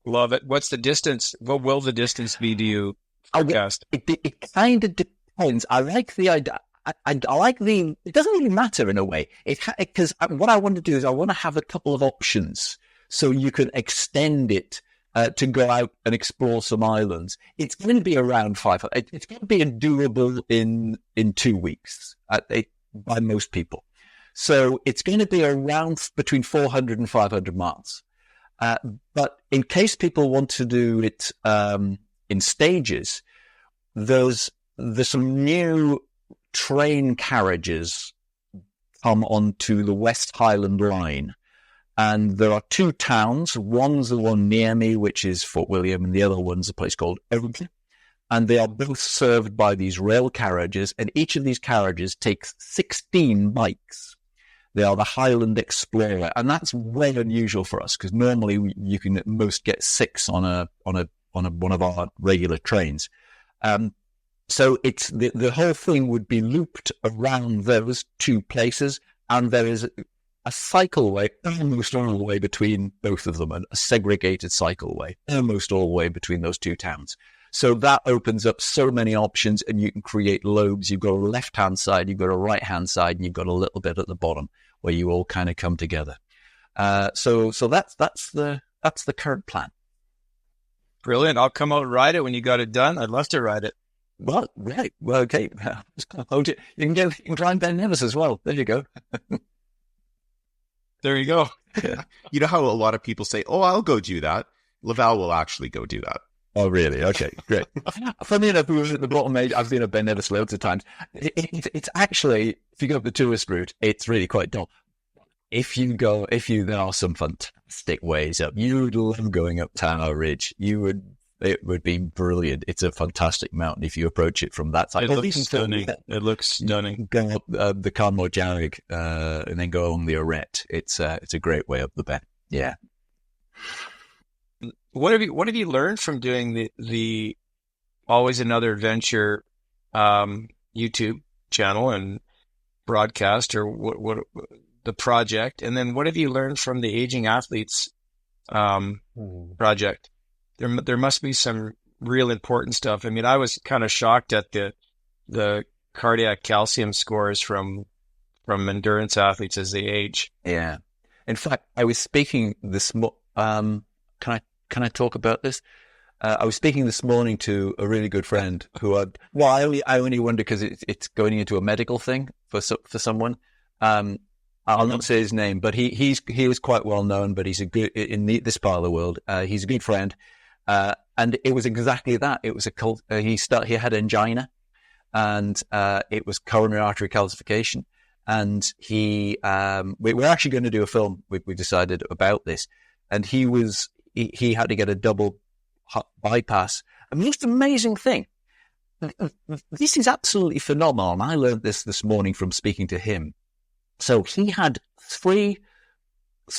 Love it. What's the distance? What will the distance be, do you forecast? It kind of depends. I like the idea. I like it doesn't really matter in a way. Because what I want to do is I want to have a couple of options so you can extend it to go out and explore some islands. It's going to be around 500. It's going to be doable in 2 weeks by most people. So it's going to be around between 400 and 500 miles. But in case people want to do it in stages, there's some new train carriages come onto the West Highland Line. And there are two towns. One's the one near me, which is Fort William, and the other one's a place called Oakland. And they are both served by these rail carriages, and each of these carriages takes 16 bikes. They are the Highland Explorer, and that's way unusual for us, because normally you can at most get 6 on one of our regular trains. So it's the whole thing would be looped around those two places, and there is a cycleway almost all the way between both of them, and a segregated cycleway almost all the way between those two towns. So that opens up so many options, and you can create lobes. You've got a left-hand side, you've got a right-hand side, and you've got a little bit at the bottom where you all kind of come together. So that's the current plan. Brilliant. I'll come out and ride it when you got it done. I'd love to ride it. Well, right. Well, okay. You can try Ben Nevis as well. There you go. There you go. Yeah. You know how a lot of people say, "Oh, I'll go do that." Laval will actually go do that. Oh, really? Okay, great. Funny enough, we were at the bottom age. I've been at Ben Nevis loads of times. It's actually, if you go up the tourist route, it's really quite dull. There are some fantastic ways up. You would love going up Tower Ridge. It would be brilliant. It's a fantastic mountain if you approach it from that side. It looks stunning. It looks stunning. Go up the Carnmore Jarrig, and then go along the Arete. It's a great way up the Ben. Yeah. What have you learned from doing the Always Another Adventure YouTube channel and broadcast, or what the project? And then what have you learned from the Aging Athletes project? There must be some real important stuff. I mean, I was kind of shocked at the cardiac calcium scores from endurance athletes as they age. Yeah. In fact, I was speaking can I talk about this? I was speaking this morning to a really good friend who I only wonder because it's going into a medical thing for someone. I'll not say his name, but he was quite well known, but he's a good in this part of the world. He's a good friend, and it was exactly that. It was he had angina, and it was coronary artery calcification, and we were actually going to do a film. We decided about this, and he had to get a double bypass. And the most amazing thing, this is absolutely phenomenal. And I learned this morning from speaking to him. So he had three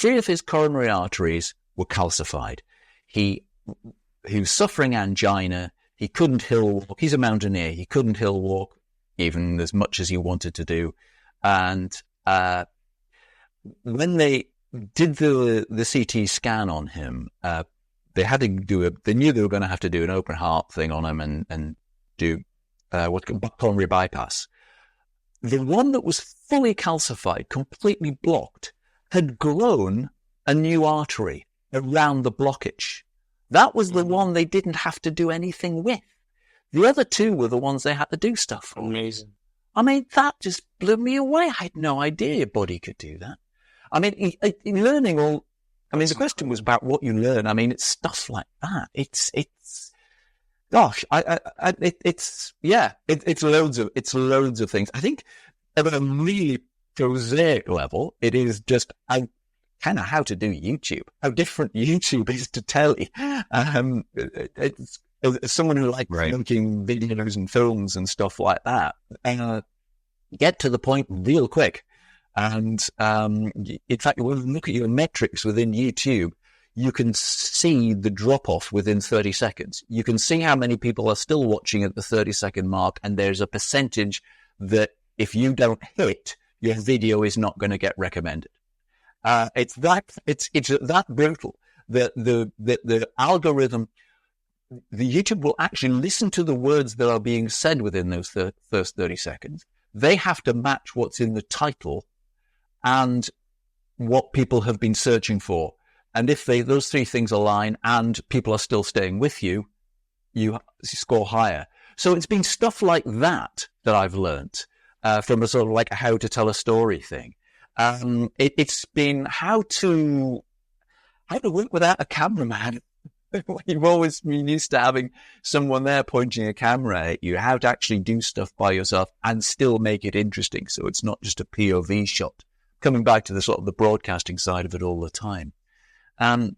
of his coronary arteries were calcified. He was suffering angina. He couldn't hill walk. He's a mountaineer. He couldn't hill walk even as much as he wanted to do. And when they did the CT scan on him, they had to they knew they were going to have to do an open heart thing on him and do coronary bypass. The one that was fully calcified, completely blocked, had grown a new artery around the blockage. That was the one they didn't have to do anything with. The other two were the ones they had to do stuff for. Amazing. I mean, that just blew me away. I had no idea your body could do that. I mean, learning all. I mean, the question was about what you learn. I mean, it's stuff like that. It's gosh, it's loads of things. I think at a really prosaic level, it is just kind of how to do YouTube, how different YouTube is to telly. It's as someone who likes making videos and films and stuff like that, get to the point real quick. And in fact, when you look at your metrics within YouTube, you can see the drop-off within 30 seconds. You can see how many people are still watching at the 30-second mark, and there's a percentage that if you don't hit, your video is not going to get recommended. It's that brutal. The algorithm, the YouTube will actually listen to the words that are being said within those first 30 seconds. They have to match what's in the title and what people have been searching for. And if those three things align and people are still staying with you, you score higher. So it's been stuff like that I've learned from a sort of like a how to tell a story thing. It's been how to work without a cameraman. You've always been used to having someone there pointing a camera at you, how to actually do stuff by yourself and still make it interesting. So it's not just a POV shot. Coming back to the sort of the broadcasting side of it all the time. And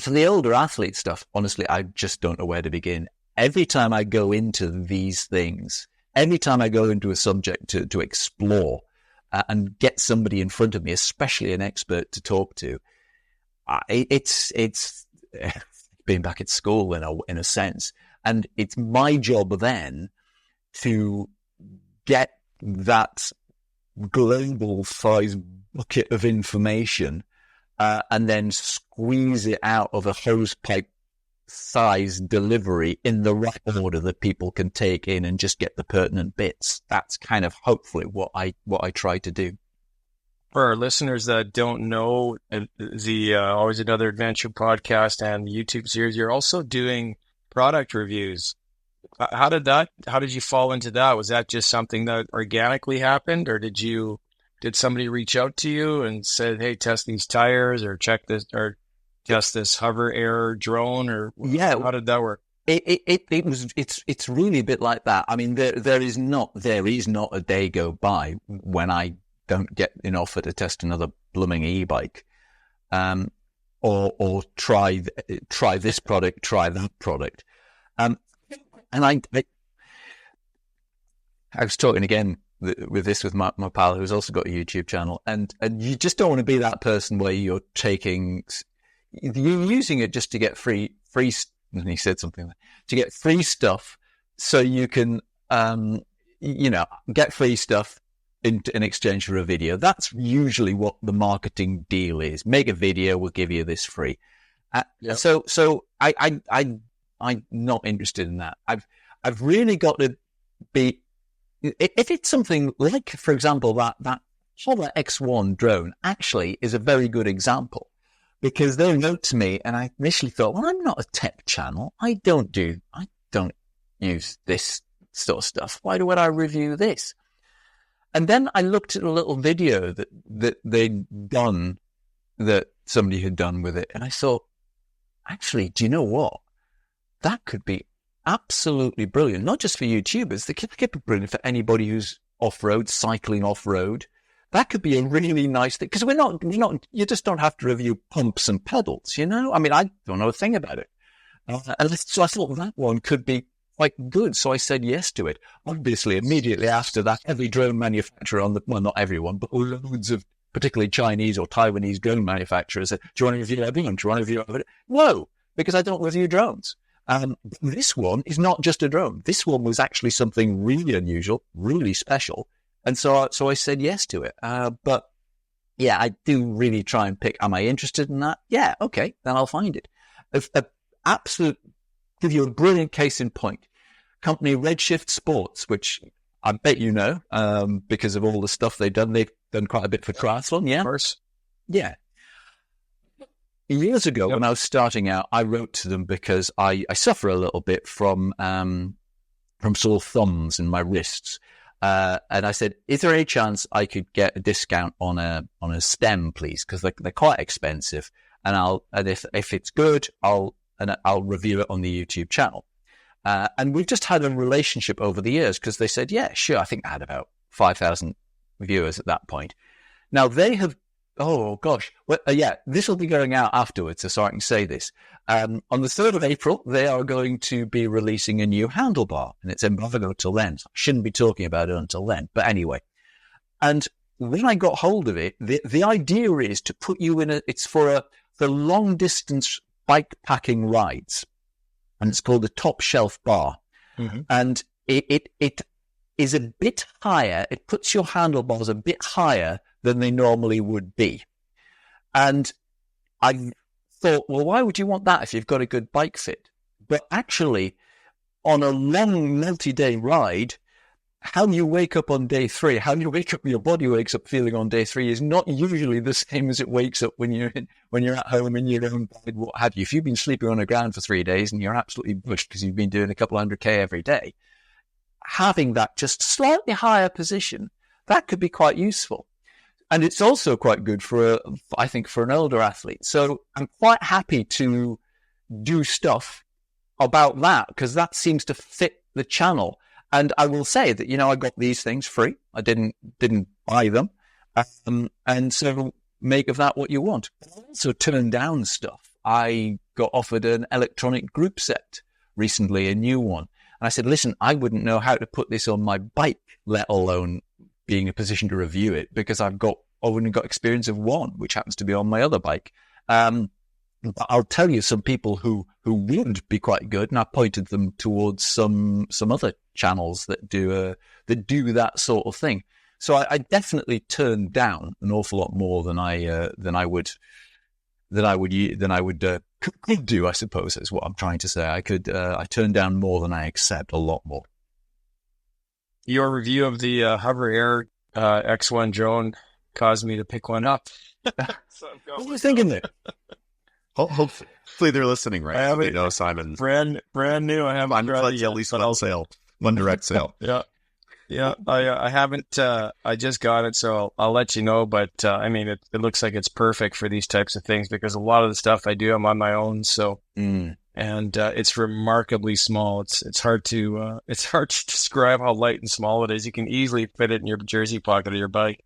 for the older athlete stuff, honestly, I just don't know where to begin. Every time I go into these things, every time I go into a subject to explore and get somebody in front of me, especially an expert to talk to, it's being back at school in a sense. And it's my job then to get that global size bucket of information and then squeeze it out of a hosepipe size delivery in the right order that people can take in and just get the pertinent bits. That's kind of hopefully what I try to do. For our listeners that don't know the Always Another Adventure podcast and YouTube series, you're also doing product reviews. how did you fall into that? Was that just something that organically happened, or did somebody reach out to you and said, hey, test these tires or check this or test this hover air drone, or how did that work? It's really a bit like that. I mean, there is not a day go by when I don't get an offer to test another blooming e-bike, or try this product, try that product. And I was talking again with my pal who's also got a YouTube channel, and you just don't want to be that person where you're using it just to get free. And he said something like, to get free stuff, so you can, get free stuff in exchange for a video. That's usually what the marketing deal is. Make a video, we'll give you this free. Yep. So I'm not interested in that. I've really got to be, if it's something like, for example, that Hover X1 drone actually is a very good example. Because they wrote to me, and I initially thought, well, I'm not a tech channel. I don't use this sort of stuff. Why would I review this? And then I looked at a little video that they'd done, that somebody had done with it, and I thought, actually, do you know what? That could be absolutely brilliant, not just for YouTubers. It could be brilliant for anybody who's off-road, cycling off-road. That could be a really nice thing, because you just don't have to review pumps and pedals, I mean, I don't know a thing about it. So I thought that one could be quite good. So I said yes to it. Obviously, immediately after that, every drone manufacturer well, not everyone, but loads of particularly Chinese or Taiwanese drone manufacturers said, do you want to review everyone? Do you want to review everything? No, because I don't review drones. This one is not just a drone. This one was actually something really unusual, really special. And so I said yes to it. But yeah, I do really try and pick, am I interested in that? Yeah, okay, then I'll find it. Give you a brilliant case in point. Company Redshift Sports, which I bet you know, because of all the stuff they've done. They've done quite a bit for triathlon, yeah? Of course. Yeah. Years ago, when I was starting out, I wrote to them because I suffer a little bit from sore thumbs in my wrists. And I said, is there any chance I could get a discount on a stem, please? Because they're quite expensive. And if it's good, I'll review it on the YouTube channel. And we've just had a relationship over the years, because they said, yeah, sure. I think I had about 5,000 viewers at that point. Now they have, oh gosh, this will be going out afterwards, so I can say this. On the 3rd of April, they are going to be releasing a new handlebar, and it's embargoed till then. So I shouldn't be talking about it until then. But anyway, and when I got hold of it, the idea is to put you in it's for long distance bike packing rides, and it's called the Top Shelf Bar. Mm-hmm. And it is a bit higher. It puts your handlebars a bit higher than they normally would be. And I thought, well, why would you want that if you've got a good bike fit? But actually, on a long multi-day ride, how you wake up on day 3, how you wake up, your body wakes up feeling on day 3 is not usually the same as it wakes up when you're at home in your own bed, what have you. If you've been sleeping on the ground for 3 days and you're absolutely bushed because you've been doing a couple 100K every day, having that just slightly higher position, that could be quite useful. And it's also quite good I think, for an older athlete. So I'm quite happy to do stuff about that, because that seems to fit the channel. And I will say that, I got these things free. I didn't buy them. And so make of that what you want. But I also turn down stuff. I got offered an electronic group set recently, a new one. And I said, listen, I wouldn't know how to put this on my bike, let alone being in a position to review it, because I've only got experience of one, which happens to be on my other bike. But I'll tell you some people who would be quite good, and I pointed them towards some other channels that do that sort of thing. So I definitely turned down an awful lot more than I would could do, I suppose, is what I'm trying to say. I turned down more than I accept, a lot more. Your review of the Hover Air X1 drone caused me to pick one up. What were you thinking there? Hopefully they're listening, right? I haven't, they know Simon. Brand new. I haven't tried it yet, at least one sale, one direct sale. Yeah. I haven't. I just got it, so I'll let you know. But I mean, it looks like it's perfect for these types of things because a lot of the stuff I do, I'm on my own. So, and it's remarkably small. It's hard to describe how light and small it is. You can easily fit it in your jersey pocket of your bike.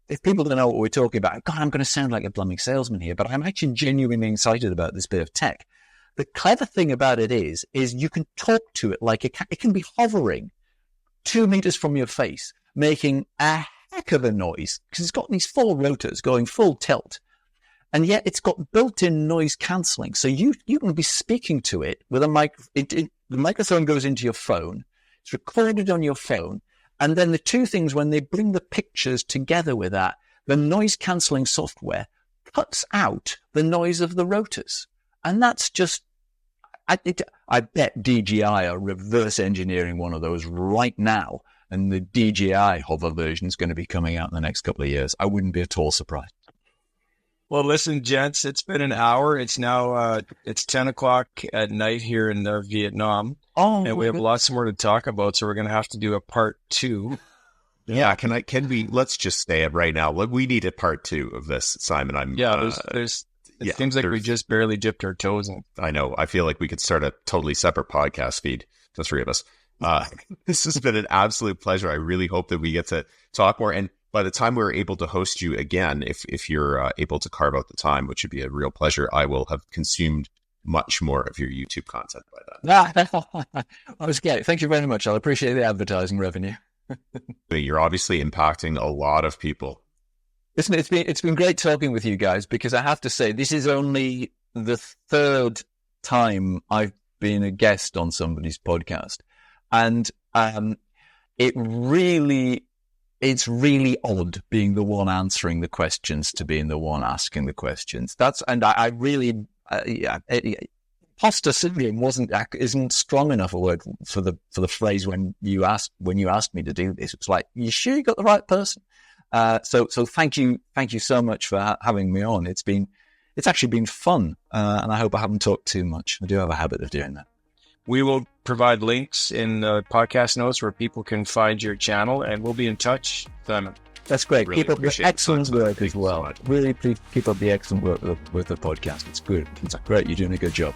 If people don't know what we're talking about, God, I'm going to sound like a blooming salesman here, but I'm actually genuinely excited about this bit of tech. The clever thing about it is you can talk to it like it can be hovering 2 meters from your face, making a heck of a noise because it's got these 4 rotors going full tilt. And yet it's got built-in noise cancelling. So you can be speaking to it with a mic. The microphone goes into your phone. It's recorded on your phone. And then the two things, when they bring the pictures together with that, the noise cancelling software cuts out the noise of the rotors. And that's just, I bet DJI are reverse engineering one of those right now. And the DJI hover version is going to be coming out in the next couple of years. I wouldn't be at all surprised. Well, listen, gents, it's been an hour. It's now, it's 10 o'clock at night here in Vietnam. Oh, and we have lots more to talk about. So we're going to have to do a part 2. Yeah. Can we, let's just stay it right now. We need a part 2 of this, Simon. It seems like we just barely dipped our toes in. I know. I feel like we could start a totally separate podcast feed, the 3 of us. This has been an absolute pleasure. I really hope that we get to talk more. And by the time we're able to host you again, if you're able to carve out the time, which would be a real pleasure, I will have consumed much more of your YouTube content by then. I was scared. Thank you very much. I'll appreciate the advertising revenue. You're obviously impacting a lot of people. Listen, it's been great talking with you guys because I have to say this is only the 3rd time I've been a guest on somebody's podcast, and it's really odd being the one answering the questions to being the one asking the questions. I really, imposter syndrome isn't strong enough a word for the phrase when you asked me to do this. It's like, you sure you got the right person? So thank you so much for having me on. It's actually been fun, and I hope I haven't talked too much. I do have a habit of doing that. We will provide links in the podcast notes where people can find your channel, and we'll be in touch, Simon. That's great. Really keep up the excellent work as well. Really, please keep up the excellent work with the podcast. It's good. It's great. You're doing a good job.